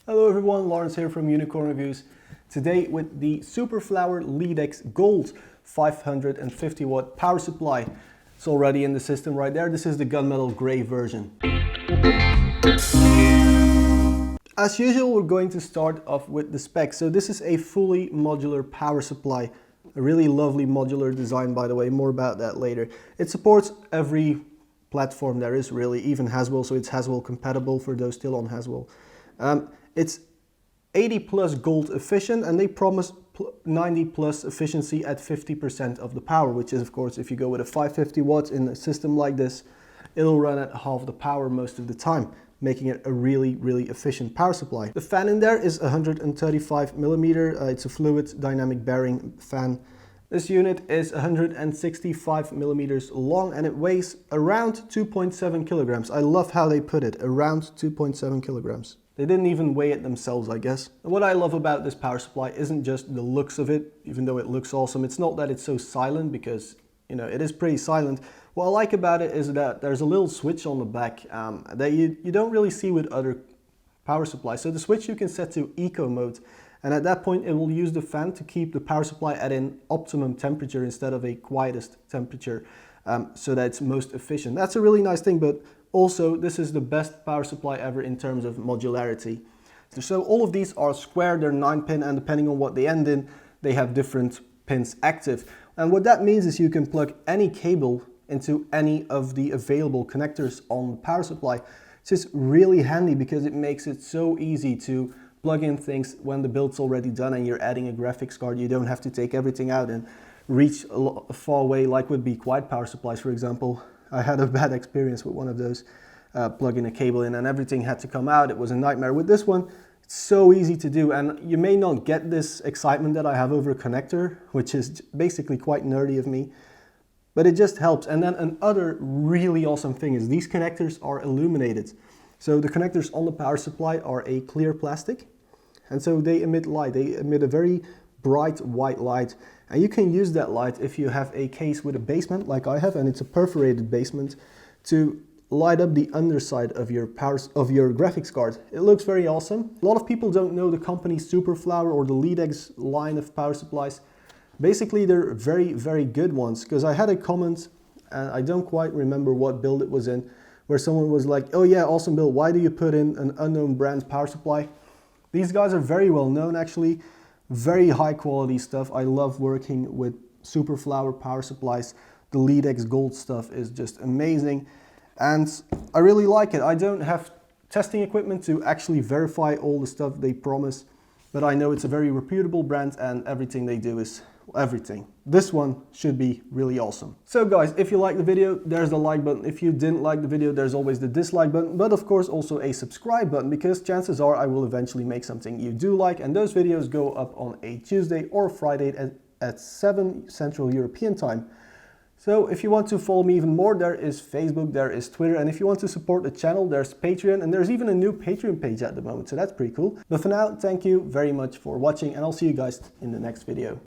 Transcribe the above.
Hello everyone, Lawrence here from Unicorn Reviews. Today with the Super Flower Leadex Gold 550 watt power supply. It's already in the system right there. This is the gunmetal gray version. As usual, we're going to start off with the specs. So this is a fully modular power supply. A really lovely modular design, by the way, more about that later. It supports every platform there is really, even Haswell, so it's Haswell compatible for those still on Haswell. It's 80 plus gold efficient, and they promise 90 plus efficiency at 50% of the power, which is, of course, if you go with a 550 watts in a system like this, it'll run at half the power most of the time, making it a really efficient power supply. The fan in there is 135 millimeter. It's a fluid dynamic bearing fan. This unit is 165 millimeters long and it weighs around 2.7 kilograms. I love how they put it, around 2.7 kilograms. They didn't even weigh it themselves, I guess. And what I love about this power supply isn't just the looks of it, even though it looks awesome. It's not that it's so silent, because, you know, it is pretty silent. What I like about it is that there's a little switch on the back that you don't really see with other power supplies. So the switch you can set to eco mode, and at that point it will use the fan to keep the power supply at an optimum temperature instead of a quietest temperature, so that it's most efficient. That's a really nice thing, but also this is the best power supply ever in terms of modularity. So all of these are square, they're 9-pin, and depending on what they end in, they have different pins active. And what that means is you can plug any cable into any of the available connectors on the power supply. It's just really handy because it makes it so easy to plug in things when the build's already done and you're adding a graphics card. You don't have to take everything out and reach far away like would be quiet power supplies, for example. I had a bad experience with one of those, plugging a cable in and everything had to come out. It was a nightmare. With this one, it's so easy to do, and you may not get this excitement that I have over a connector, which is basically quite nerdy of me, but it just helps. And then another really awesome thing is these connectors are illuminated. So the connectors on the power supply are a clear plastic, and so they emit light. They emit a very bright white light, and you can use that light if you have a case with a basement like I have, and it's a perforated basement, to light up the underside of your graphics card. It looks very awesome. A lot of people don't know the company Super Flower or the Leadex line of power supplies. Basically, they're very good ones, because I had a comment, and I don't quite remember what build it was in, where someone was like, oh yeah, awesome build, why do you put in an unknown brand power supply? These guys are very well known actually, very high quality stuff. I love working with Super Flower power supplies. The Leadex Gold stuff is just amazing, and I really like it. I don't have testing equipment to actually verify all the stuff they promise, but I know it's a very reputable brand and everything they do is everything. This one should be really awesome. So guys, if you like the video, there's the like button. If you didn't like the video, there's always the dislike button, but of course also a subscribe button, because chances are I will eventually make something you do like, and those videos go up on a Tuesday or Friday at 7 Central European time. So if you want to follow me even more, there is Facebook, there is Twitter, and if you want to support the channel, there's Patreon, and there's even a new Patreon page at the moment, so that's pretty cool. But for now, thank you very much for watching, and I'll see you guys in the next video.